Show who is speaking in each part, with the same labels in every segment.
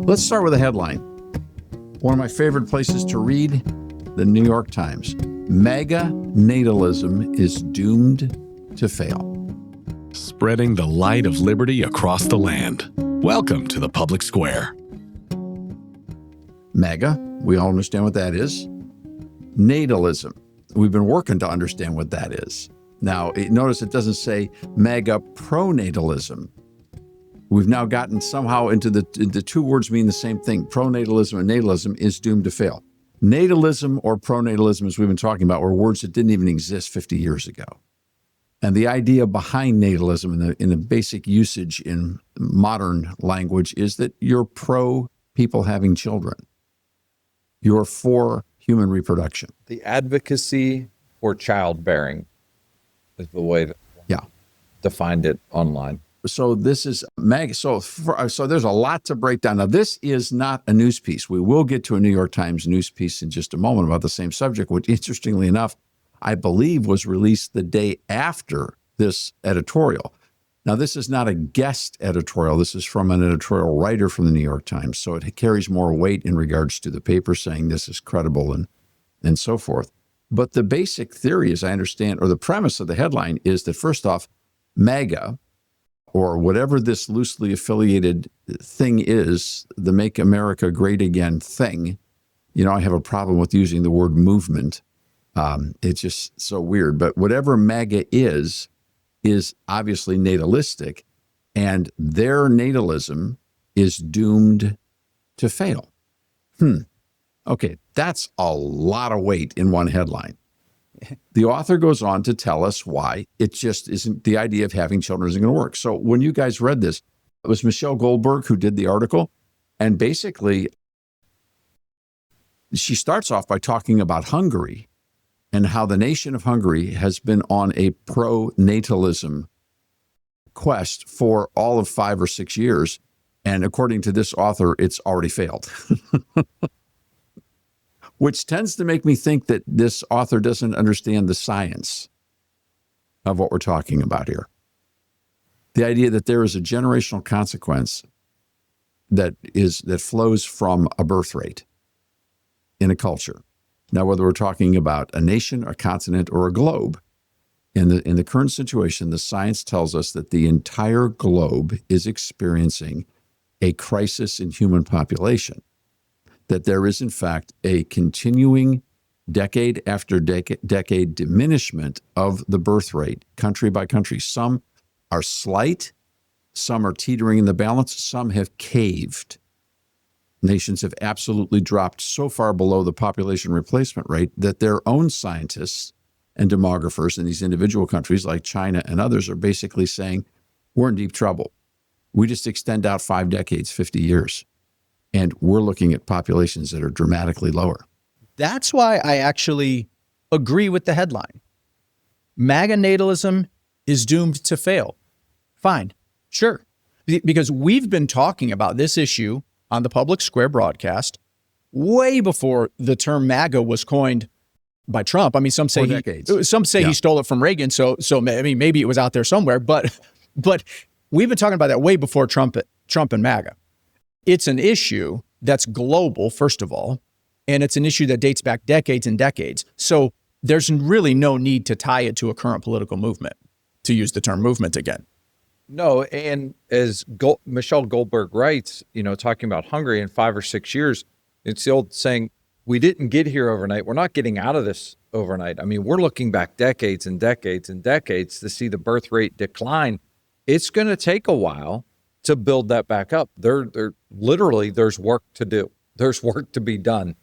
Speaker 1: Let's start with a headline. One of my favorite places to read, the New York Times. MAGA natalism is doomed to fail.
Speaker 2: Spreading the light of liberty across the land. Welcome to the public square.
Speaker 1: MAGA, we all understand what that is. Natalism, we've been working to understand what that is. Now, notice it doesn't say MAGA pronatalism. We've now gotten somehow into the two words mean the same thing. Pronatalism and natalism is doomed to fail. Natalism or pronatalism, as we've been talking about, were words that didn't even exist 50 years ago. And the idea behind natalism in the basic usage in modern language is that you're pro people having children. You're for human reproduction.
Speaker 3: The advocacy for childbearing is the way to define it online.
Speaker 1: So this is MAGA. So there's a lot to break down. Now, this is not a news piece. We will get to a New York Times news piece in just a moment about the same subject, which, interestingly enough, I believe was released the day after this editorial. Now, this is not a guest editorial. This is from an editorial writer from the New York Times. So it carries more weight in regards to the paper saying this is credible and so forth. But the basic theory, as I understand, or the premise of the headline is that, first off, MAGA, or whatever this loosely affiliated thing is, the Make America Great Again thing. You know, I have a problem with using the word movement. It's just so weird. But whatever MAGA is obviously natalistic, and their natalism is doomed to fail. Okay, that's a lot of weight in one headline. The author goes on to tell us why it just isn't, the idea of having children isn't going to work. So when you guys read this, it was Michelle Goldberg who did the article. And basically, she starts off by talking about Hungary and how the nation of Hungary has been on a pro-natalism quest for all of 5 or 6 years. And according to this author, it's already failed. Which tends to make me think that this author doesn't understand the science of what we're talking about here. The idea that there is a generational consequence that flows from a birth rate in a culture. Now, whether we're talking about a nation, a continent, or a globe, in the current situation, the science tells us that the entire globe is experiencing a crisis in human population. That there is, in fact, a continuing decade after decade diminishment of the birth rate, country by country. Some are slight, some are teetering in the balance, some have caved. Nations have absolutely dropped so far below the population replacement rate that their own scientists and demographers in these individual countries like China and others are basically saying, we're in deep trouble. We just extend out 5 decades, 50 years. And we're looking at populations that are dramatically lower.
Speaker 4: That's why I actually agree with the headline. MAGA natalism is doomed to fail. Fine, sure. Because we've been talking about this issue on the Public Square broadcast way before the term MAGA was coined by Trump. I mean, some say he stole it from Reagan. So I mean, maybe it was out there somewhere. But we've been talking about that way before Trump and MAGA. It's an issue that's global, first of all, and it's an issue that dates back decades and decades. So there's really no need to tie it to a current political movement, to use the term movement again.
Speaker 3: No, and as Michelle Goldberg writes, talking about Hungary in 5 or 6 years, it's the old saying, we didn't get here overnight. We're not getting out of this overnight. I mean, we're looking back decades and decades and decades to see the birth rate decline. It's going to take a while to build that back up. There's work to do. There's work to be done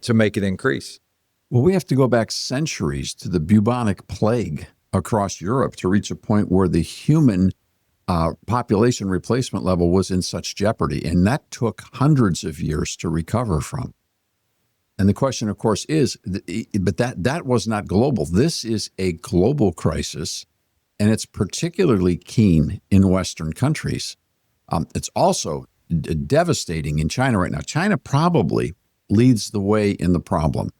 Speaker 3: to make it increase.
Speaker 1: Well, we have to go back centuries to the bubonic plague across Europe to reach a point where the human population replacement level was in such jeopardy. And that took hundreds of years to recover from. And the question, of course, is, but that was not global. This is a global crisis. And it's particularly keen in Western countries. It's also devastating in China right now. China probably leads the way in the problem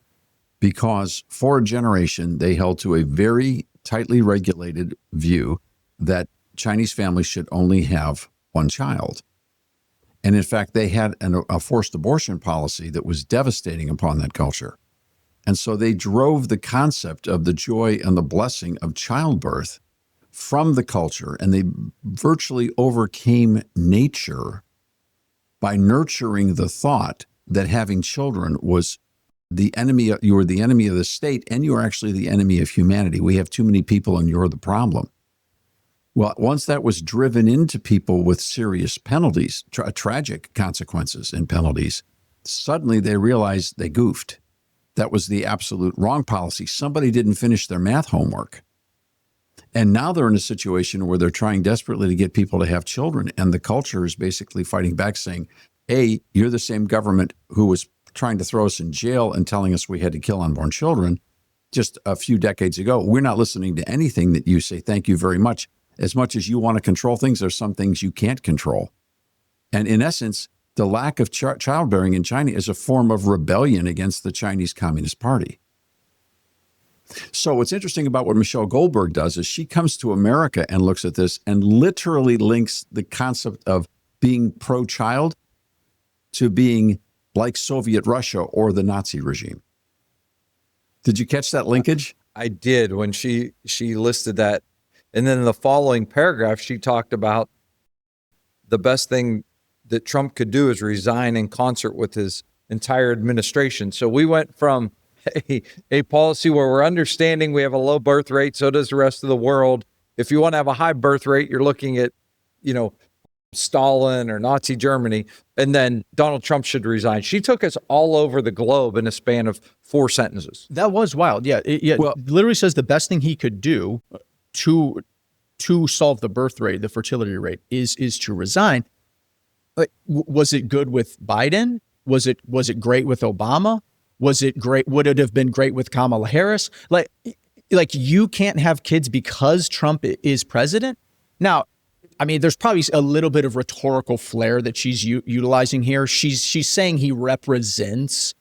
Speaker 1: because for a generation, they held to a very tightly regulated view that Chinese families should only have one child. And in fact, they had a forced abortion policy that was devastating upon that culture. And so they drove the concept of the joy and the blessing of childbirth from the culture, and they virtually overcame nature by nurturing the thought that having children was the enemy. You were the enemy of the state, and you are actually the enemy of humanity. We have too many people, and you're the problem. Well, once that was driven into people with serious penalties, tragic consequences and penalties, suddenly they realized they goofed. That was the absolute wrong policy. Somebody didn't finish their math homework. And now they're in a situation where they're trying desperately to get people to have children. And the culture is basically fighting back, saying, hey, you're the same government who was trying to throw us in jail and telling us we had to kill unborn children just a few decades ago. We're not listening to anything that you say. Thank you very much. As much as you want to control things, there's some things you can't control. And in essence, the lack of childbearing in China is a form of rebellion against the Chinese Communist Party. So what's interesting about what Michelle Goldberg does is she comes to America and looks at this and literally links the concept of being pro-child to being like Soviet Russia or the Nazi regime. Did you catch that linkage?
Speaker 3: I did when she listed that. And then in the following paragraph, she talked about the best thing that Trump could do is resign in concert with his entire administration. So we went from a policy where we're understanding we have a low birth rate, so does the rest of the world. If you want to have a high birth rate, you're looking at, Stalin or Nazi Germany, and then Donald Trump should resign. She took us all over the globe in a span of 4 sentences.
Speaker 4: That was wild. Yeah. Well, it literally says the best thing he could do to solve the birth rate, the fertility rate, is to resign. Like, was it good with Biden? Was it great with Obama? Was it great? Would it have been great with Kamala Harris? Like you can't have kids because Trump is president. Now, I mean, there's probably a little bit of rhetorical flair that she's utilizing here. She's saying he represents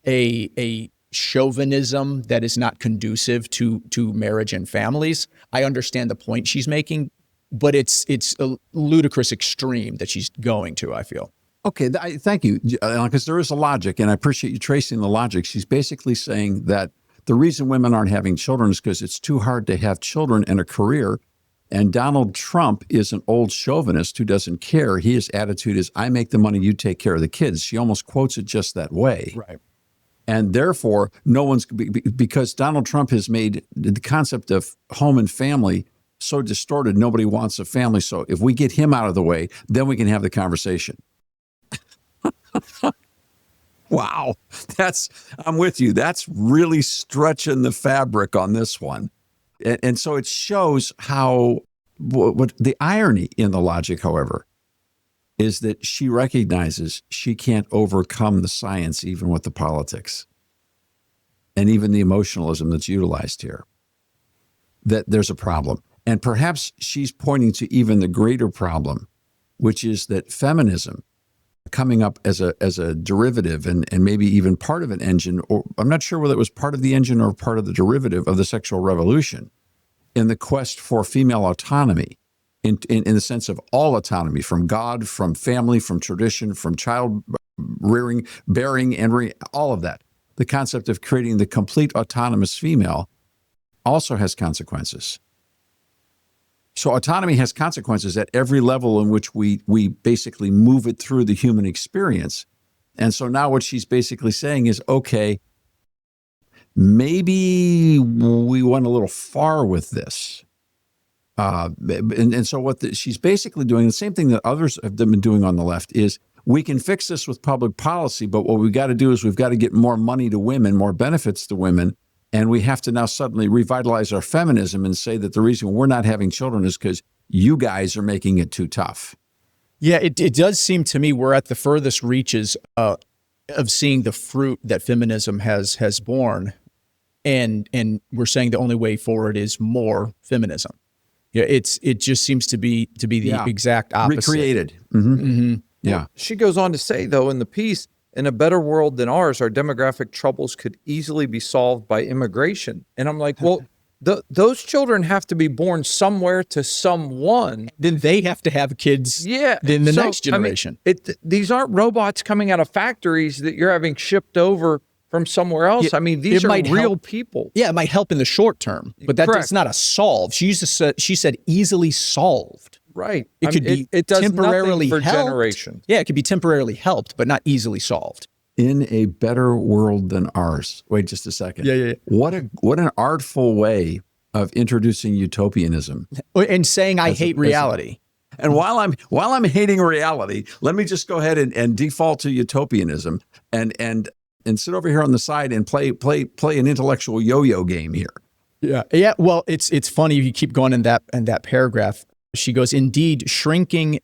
Speaker 4: a chauvinism that is not conducive to marriage and families. I understand the point she's making, but it's a ludicrous extreme that she's going to, I feel.
Speaker 1: Okay, thank you, because there is a logic, and I appreciate you tracing the logic. She's basically saying that the reason women aren't having children is because it's too hard to have children and a career, and Donald Trump is an old chauvinist who doesn't care. His attitude is, I make the money, you take care of the kids. She almost quotes it just that way.
Speaker 4: Right.
Speaker 1: And therefore, because Donald Trump has made the concept of home and family so distorted, nobody wants a family. So if we get him out of the way, then we can have the conversation. Wow. I'm with you. That's really stretching the fabric on this one. And so it shows how, what the irony in the logic, however, is that she recognizes she can't overcome the science, even with the politics and even the emotionalism that's utilized here, that there's a problem. And perhaps she's pointing to even the greater problem, which is that feminism coming up as a derivative and maybe even part of an engine, or I'm not sure whether it was part of the engine or part of the derivative of the sexual revolution in the quest for female autonomy, in the sense of all autonomy, from God, from family, from tradition, from child rearing, bearing, and all of that. The concept of creating the complete autonomous female also has consequences. So autonomy has consequences at every level in which we basically move it through the human experience. And so now what she's basically saying is, okay, maybe we went a little far with this. And so what she's basically doing, the same thing that others have been doing on the left, is we can fix this with public policy, but what we've got to do is we've got to get more money to women, more benefits to women. And we have to now suddenly revitalize our feminism and say that the reason we're not having children is because you guys are making it too tough.
Speaker 4: Yeah, it does seem to me we're at the furthest reaches of seeing the fruit that feminism has borne. And we're saying the only way forward is more feminism. Yeah, it just seems to be the exact opposite.
Speaker 1: Recreated. Mm-hmm. Mm-hmm. Yeah.
Speaker 3: Well, she goes on to say, though, in the piece, in a better world than ours, our demographic troubles could easily be solved by immigration. And I'm like, well, those children have to be born somewhere to someone.
Speaker 4: Then they have to have kids.
Speaker 3: Yeah.
Speaker 4: In the
Speaker 3: So,
Speaker 4: next generation.
Speaker 3: These aren't robots coming out of factories that you're having shipped over from somewhere else.
Speaker 4: Yeah,
Speaker 3: I mean, these
Speaker 4: it
Speaker 3: are
Speaker 4: might
Speaker 3: real
Speaker 4: help.
Speaker 3: people.
Speaker 4: Yeah, it might help in the short term, but that's
Speaker 3: Correct.
Speaker 4: not a solve. She said easily solved.
Speaker 3: Right.
Speaker 4: It could be
Speaker 3: it does
Speaker 4: temporarily
Speaker 3: nothing for
Speaker 4: helped.
Speaker 3: generations.
Speaker 4: Yeah, it could be temporarily helped, but not easily solved.
Speaker 1: In a better world than ours. Wait just a second.
Speaker 4: Yeah.
Speaker 1: What an artful way of introducing utopianism.
Speaker 4: And saying I hate reality.
Speaker 1: And while I'm hating reality, let me just go ahead and default to utopianism and sit over here on the side and play an intellectual yo-yo game here.
Speaker 4: Yeah. Well, it's funny you keep going in that paragraph. She goes, indeed, shrinking,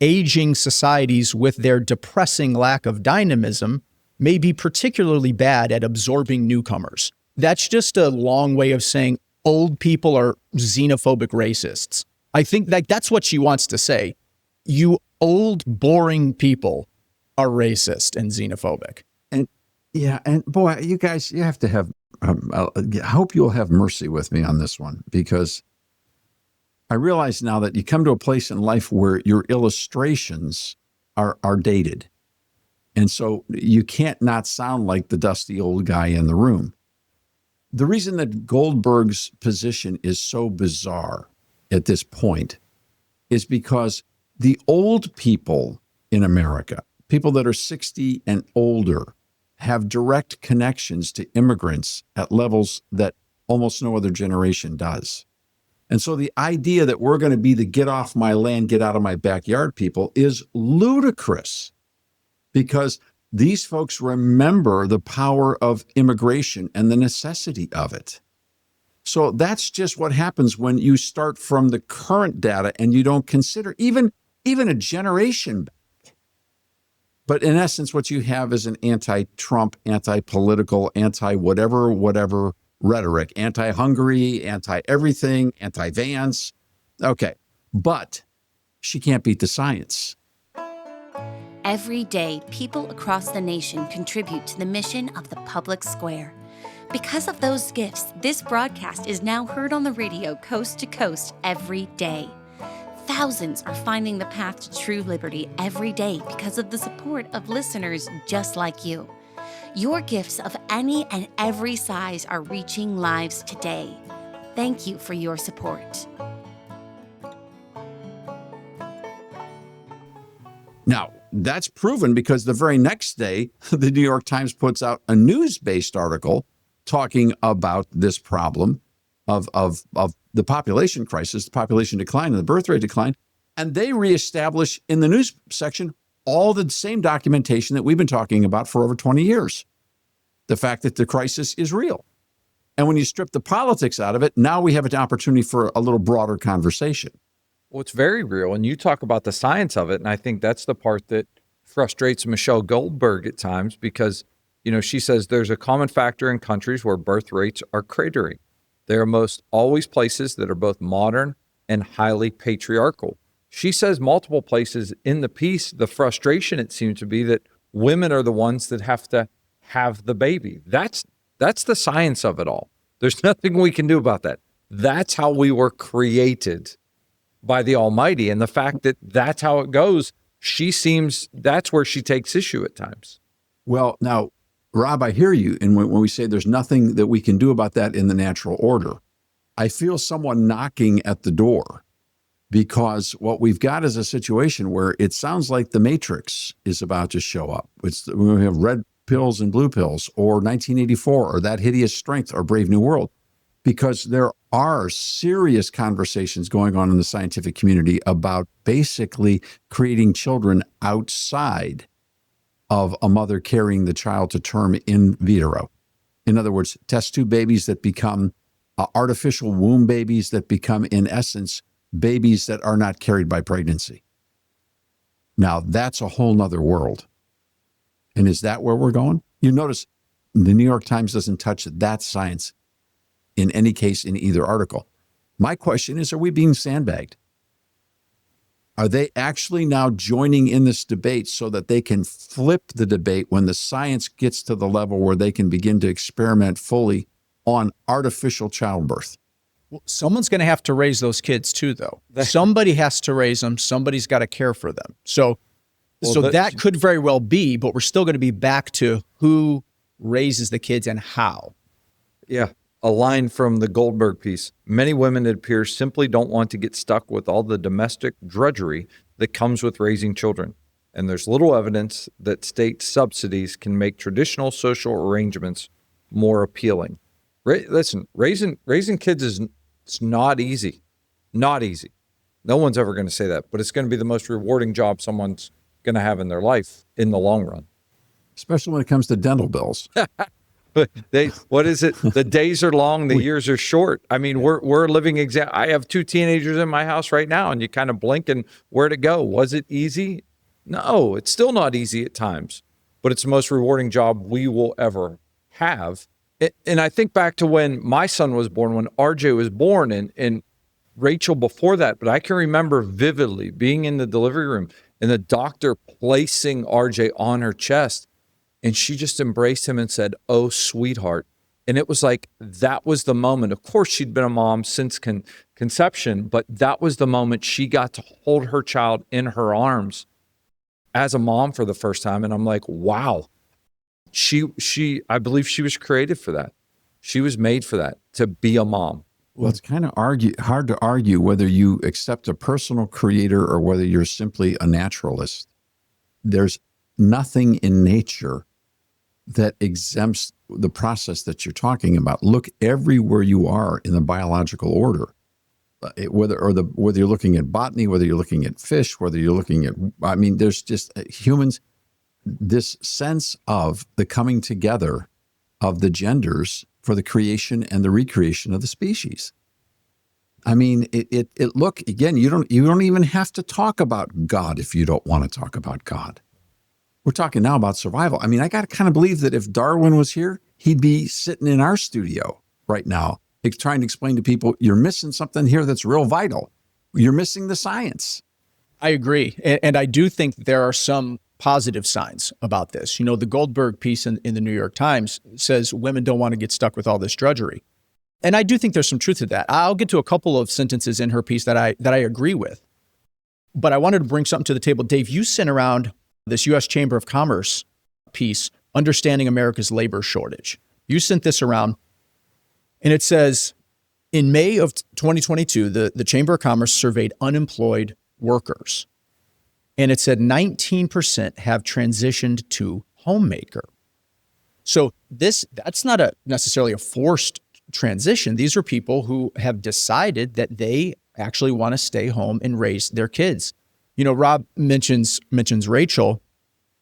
Speaker 4: aging societies with their depressing lack of dynamism may be particularly bad at absorbing newcomers. That's just a long way of saying old people are xenophobic racists. I think that's what she wants to say. You old, boring people are racist and xenophobic.
Speaker 1: And boy, you guys, you have to have, I hope you'll have mercy with me on this one, because I realize now that you come to a place in life where your illustrations are dated. And so you can't not sound like the dusty old guy in the room. The reason that Goldberg's position is so bizarre at this point is because the old people in America, people that are 60 and older, have direct connections to immigrants at levels that almost no other generation does. And so the idea that we're going to be the get off my land, get out of my backyard people is ludicrous, because these folks remember the power of immigration and the necessity of it. So that's just what happens when you start from the current data and you don't consider even a generation back. But in essence, what you have is an anti-Trump, anti-political, anti-whatever rhetoric, anti-Hungary, anti-everything, anti-Vance. Okay, but she can't beat the science.
Speaker 5: Every day, people across the nation contribute to the mission of the public square. Because of those gifts, this broadcast is now heard on the radio coast to coast every day. Thousands are finding the path to true liberty every day because of the support of listeners just like you. Your gifts of any and every size are reaching lives today. Thank you for your support.
Speaker 1: Now, that's proven because the very next day, the New York Times puts out a news-based article talking about this problem of the population crisis, the population decline, and the birth rate decline. And they reestablish in the news section all the same documentation that we've been talking about for over 20 years. The fact that the crisis is real. And when you strip the politics out of it, now we have an opportunity for a little broader conversation.
Speaker 3: Well, it's very real. And you talk about the science of it. And I think that's the part that frustrates Michelle Goldberg at times, because, she says there's a common factor in countries where birth rates are cratering. They are most always places that are both modern and highly patriarchal. She says multiple places in the piece, the frustration, it seems to be that women are the ones that have to have the baby. That's the science of it all. There's nothing we can do about that. That's how we were created by the Almighty. And the fact that that's how it goes, that's where she takes issue at times.
Speaker 1: Well, now, Rob, I hear you. And when we say there's nothing that we can do about that in the natural order, I feel someone knocking at the door, because what we've got is a situation where it sounds like the Matrix is about to show up. We have red pills and blue pills, or 1984, or That Hideous Strength, or Brave New World, because there are serious conversations going on in the scientific community about basically creating children outside of a mother carrying the child to term in vitro. In other words, test tube babies that become artificial womb babies that become, in essence, babies that are not carried by pregnancy. Now, that's a whole nother world. And is that where we're going? You notice the New York Times doesn't touch that science in any case in either article. My question is, are we being sandbagged? Are they actually now joining in this debate so that they can flip the debate when the science gets to the level where they can begin to experiment fully on artificial childbirth?
Speaker 4: Well, someone's going to have to raise those kids too, though. Somebody has to raise them. Somebody's got to care for them. So that could very well be, but we're still going to be back to who raises the kids and how.
Speaker 3: Yeah. A line from the Goldberg piece. Many women, it appears, simply don't want to get stuck with all the domestic drudgery that comes with raising children. And there's little evidence that state subsidies can make traditional social arrangements more appealing. Listen, raising kids it's not easy. Not easy. No one's ever going to say that, but it's going to be the most rewarding job someone's going to have in their life in the long run.
Speaker 1: Especially when it comes to dental bills.
Speaker 3: But what is it? The days are long, the years are short. I mean, we're a living example. I have 2 teenagers in my house right now, and you kind of blink and where to go. Was it easy? No, it's still not easy at times, but it's the most rewarding job we will ever have. And I think back to when my son was born, when RJ was born, and Rachel before that, but I can remember vividly being in the delivery room and the doctor placing RJ on her chest. And she just embraced him and said, "Oh, sweetheart." And it was like, that was the moment. Of course, she'd been a mom since conception, but that was the moment she got to hold her child in her arms as a mom for the first time. And I'm like, wow, I believe she was created for that. She was made for that, to be a mom.
Speaker 1: Well, it's kind of hard to argue whether you accept a personal creator or whether you're simply a naturalist. There's nothing in nature that exempts the process that you're talking about. Look everywhere you are in the biological order, whether you're looking at botany, whether you're looking at fish, whether you're looking at, there's just humans, this sense of the coming together of the genders for the creation and the recreation of the species. Look, again, you don't even have to talk about God if you don't want to talk about God. We're talking now about survival. I got to kind of believe that if Darwin was here, he'd be sitting in our studio right now, trying to explain to people, you're missing something here that's real vital. You're missing the science.
Speaker 4: I agree. And I do think there are some positive signs about this. The Goldberg piece in the New York Times says women don't want to get stuck with all this drudgery. And I do think there's some truth to that. I'll get to a couple of sentences in her piece that I agree with. But I wanted to bring something to the table. Dave, you sent around this U.S. Chamber of Commerce piece, Understanding America's Labor Shortage. You sent this around, and it says, in May of 2022, the Chamber of Commerce surveyed unemployed workers, and it said 19% have transitioned to homemaker. So that's not necessarily a forced transition. These are people who have decided that they actually want to stay home and raise their kids. Rob mentions Rachel.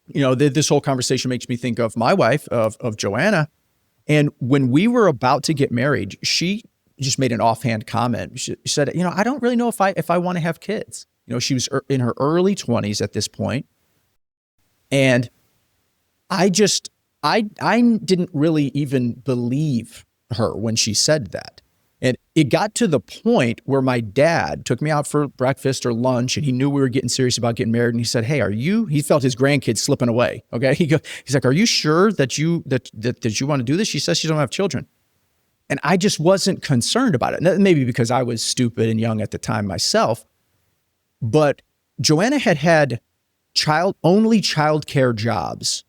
Speaker 4: This whole conversation makes me think of my wife, of Joanna. And when we were about to get married, she just made an offhand comment. She said, I don't really know if I want to have kids. She was in her early 20s at this point. And I didn't really even believe her when she said that. And it got to the point where my dad took me out for breakfast or lunch, and he knew we were getting serious about getting married. And he said, "Hey, he felt his grandkids slipping away. Okay." He's like, "Are you sure that you want to do this?" She says she don't have children. And I just wasn't concerned about it. Maybe because I was stupid and young at the time myself. But Joanna had only childcare jobs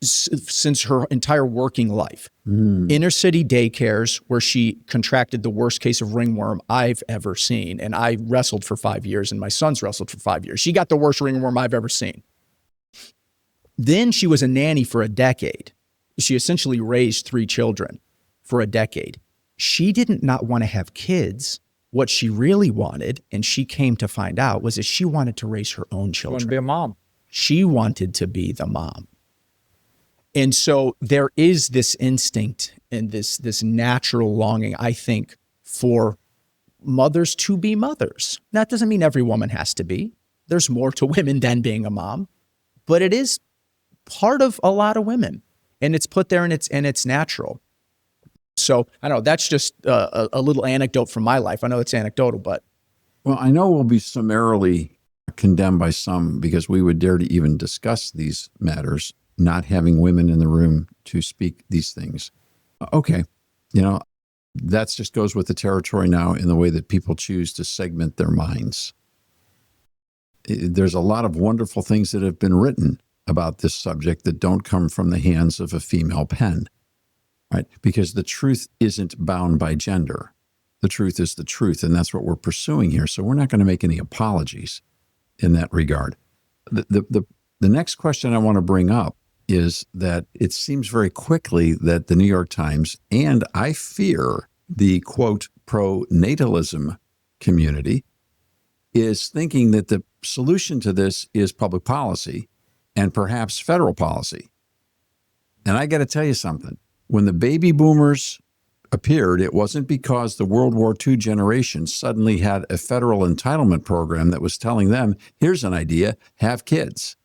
Speaker 4: since her entire working life. Inner city daycares where she contracted the worst case of ringworm I've ever seen. And I wrestled for 5 years, and my sons wrestled for 5 years. She got the worst ringworm I've ever seen. Then she was a nanny for a decade. She essentially raised 3 children for a decade. She did not want to have kids. What she really wanted, and she came to find out, was that she wanted to raise her own children. She wanted to
Speaker 3: be a mom.
Speaker 4: She wanted to be the mom. And so there is this instinct and this natural longing, I think, for mothers to be mothers. That doesn't mean every woman has to be. There's more to women than being a mom, but it is part of a lot of women, and it's put there and it's natural. So I know that's just a little anecdote from my life. I know it's anecdotal, but.
Speaker 1: Well, I know we'll be summarily condemned by some because we would dare to even discuss these matters, not having women in the room to speak these things. Okay. that just goes with the territory now in the way that people choose to segment their minds. There's a lot of wonderful things that have been written about this subject that don't come from the hands of a female pen, right? Because the truth isn't bound by gender. The truth is the truth, and that's what we're pursuing here. So we're not going to make any apologies in that regard. The next question I want to bring up is that it seems very quickly that the New York Times, and I fear the, quote, pro-natalism community, is thinking that the solution to this is public policy and perhaps federal policy. And I got to tell you something. When the baby boomers appeared, it wasn't because the World War II generation suddenly had a federal entitlement program that was telling them, here's an idea, have kids.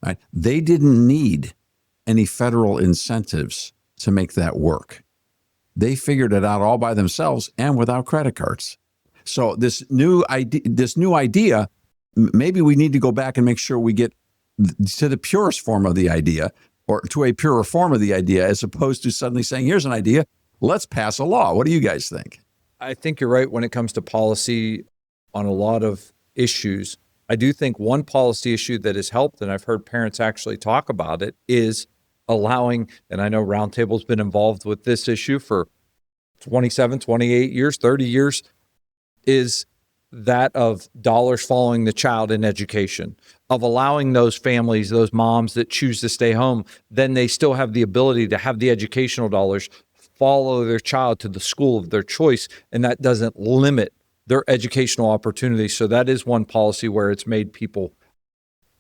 Speaker 1: Right? They didn't need any federal incentives to make that work. They figured it out all by themselves and without credit cards. So this new idea, maybe we need to go back and make sure we get to the purest form of the idea, or to a purer form of the idea, as opposed to suddenly saying, here's an idea, let's pass a law. What do you guys think?
Speaker 3: I think you're right when it comes to policy on a lot of issues. I do think one policy issue that has helped, and I've heard parents actually talk about it, is allowing, and I know Roundtable's been involved with this issue for 27, 28 years, 30 years, is that of dollars following the child in education, of allowing those families, those moms that choose to stay home, then they still have the ability to have the educational dollars follow their child to the school of their choice, and that doesn't limit their educational opportunities. So that is one policy where it's made people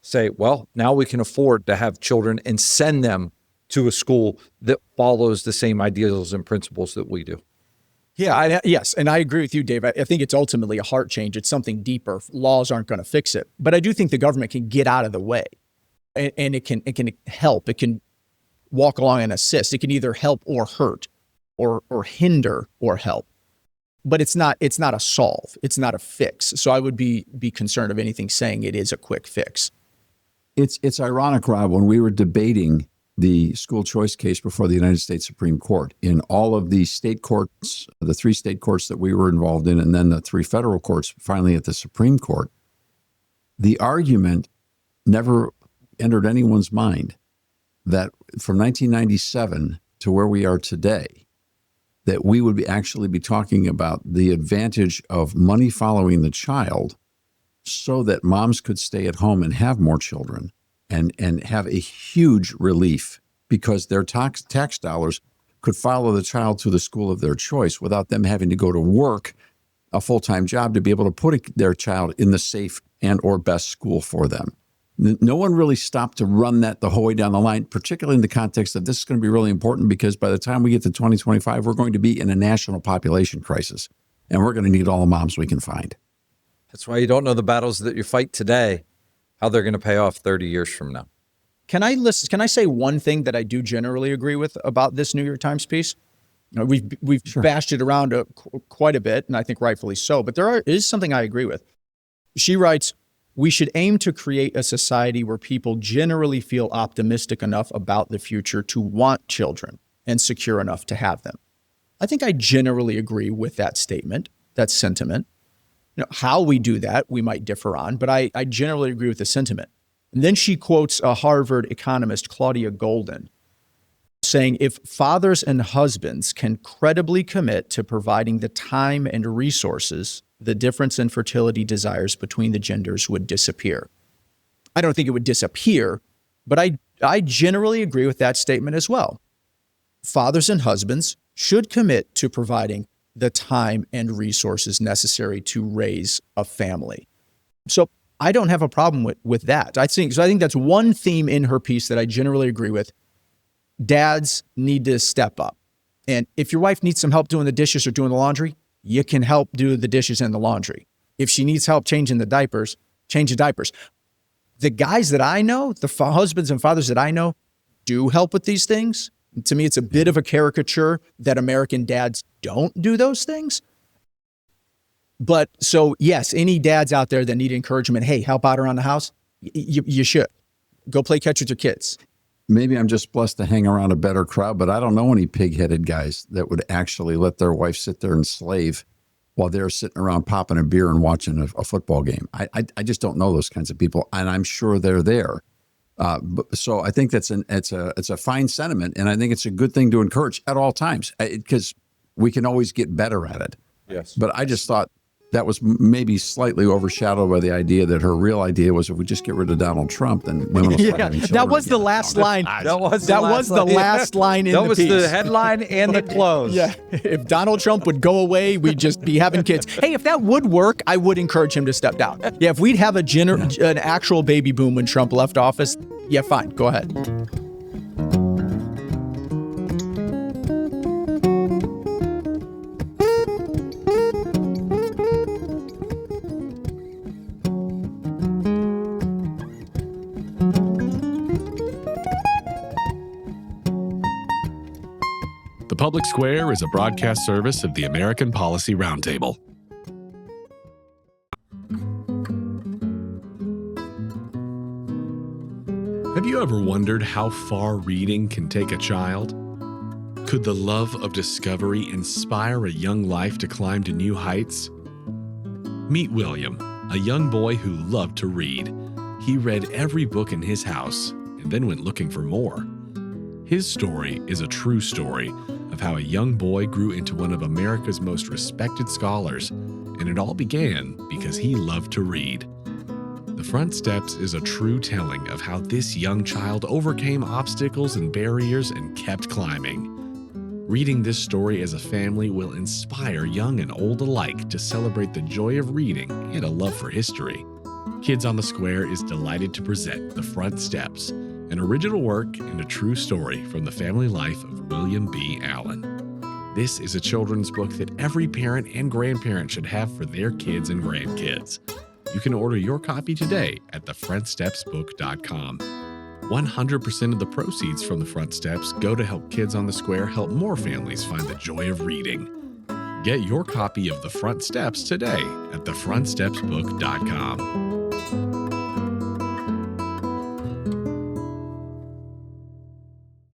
Speaker 3: say, well, now we can afford to have children and send them to a school that follows the same ideals and principles that we do.
Speaker 4: Yeah, yes, and I agree with you, Dave. I think it's ultimately a heart change. It's something deeper. Laws aren't going to fix it. But I do think the government can get out of the way, and it can help. It can walk along and assist. It can either help or hurt, or hinder or help. But it's not a solve. It's not a fix. So I would be concerned of anything saying it is a quick fix.
Speaker 1: It's ironic, Rob, when we were debating the school choice case before the United States Supreme Court, in all of the state courts, the 3 state courts that we were involved in, and then the 3 federal courts, finally at the Supreme Court, the argument never entered anyone's mind that from 1997 to where we are today, that we would actually be talking about the advantage of money following the child so that moms could stay at home and have more children and have a huge relief because their tax dollars could follow the child to the school of their choice without them having to go to work, a full-time job, to be able to put their child in the safe and or best school for them. No one really stopped to run that the whole way down the line, particularly in the context of this is going to be really important because by the time we get to 2025, we're going to be in a national population crisis, and we're going to need all the moms we can find.
Speaker 3: That's why you don't know the battles that you fight today, how they're going to pay off 30 years from now.
Speaker 4: Can I say one thing that I do generally agree with about this New York Times piece? You know, we've
Speaker 1: Sure.
Speaker 4: bashed it around quite a bit, and I think rightfully so, but there is something I agree with. She writes, we should aim to create a society where people generally feel optimistic enough about the future to want children and secure enough to have them. I think I generally agree with that statement, that sentiment. You know, how we do that, we might differ on, but I generally agree with the sentiment. And then she quotes a Harvard economist, Claudia Golden, saying, if fathers and husbands can credibly commit to providing the time and resources, the difference in fertility desires between the genders would disappear. I don't think it would disappear, but I generally agree with that statement as well. Fathers and husbands should commit to providing the time and resources necessary to raise a family. So I don't have a problem with that. I think that's one theme in her piece that I generally agree with. Dads need to step up. And if your wife needs some help doing the dishes or doing the laundry, you can help do the dishes and the laundry. If she needs help changing the diapers, change the diapers. The guys that I know, the husbands and fathers that I know, do help with these things. To me, it's a bit of a caricature that American dads don't do those things. But so, yes, any dads out there that need encouragement, hey, help out around the house, you should. Go play catch with your kids.
Speaker 1: maybe I'm just blessed to hang around a better crowd, but I don't know any pig-headed guys that would actually let their wife sit there and slave while they're sitting around popping a beer and watching a football game. I just don't know those kinds of people, and I'm sure they're there. So I think it's a fine sentiment, and I think it's a good thing to encourage at all times, because we can always get better at it.
Speaker 3: Yes.
Speaker 1: But I just thought that was maybe slightly overshadowed by the idea that her real idea was if we just get rid of Donald Trump, then women will start having children.
Speaker 4: That was the
Speaker 1: again.
Speaker 4: last line.
Speaker 3: That was
Speaker 4: the last line in the piece.
Speaker 3: That was the headline and the close.
Speaker 4: Yeah. If Donald Trump would go away, we'd just be having kids. Hey, if that would work, I would encourage him to step down. Yeah, if we'd have an actual baby boom when Trump left office, yeah, fine, go ahead.
Speaker 2: The Public Square is a broadcast service of the American Policy Roundtable. Have you ever wondered how far reading can take a child? Could the love of discovery inspire a young life to climb to new heights? Meet William, a young boy who loved to read. He read every book in his house and then went looking for more. His story is a true story of how a young boy grew into one of America's most respected scholars, and it all began because he loved to read. The Front Steps is a true telling of how this young child overcame obstacles and barriers and kept climbing. Reading this story as a family will inspire young and old alike to celebrate the joy of reading and a love for history. Kids on the Square is delighted to present The Front Steps, an original work and a true story from the family life of William B. Allen. This is a children's book that every parent and grandparent should have for their kids and grandkids. You can order your copy today at thefrontstepsbook.com. 100% of the proceeds from The Front Steps go to help Kids on the Square help more families find the joy of reading. Get your copy of The Front Steps today at thefrontstepsbook.com.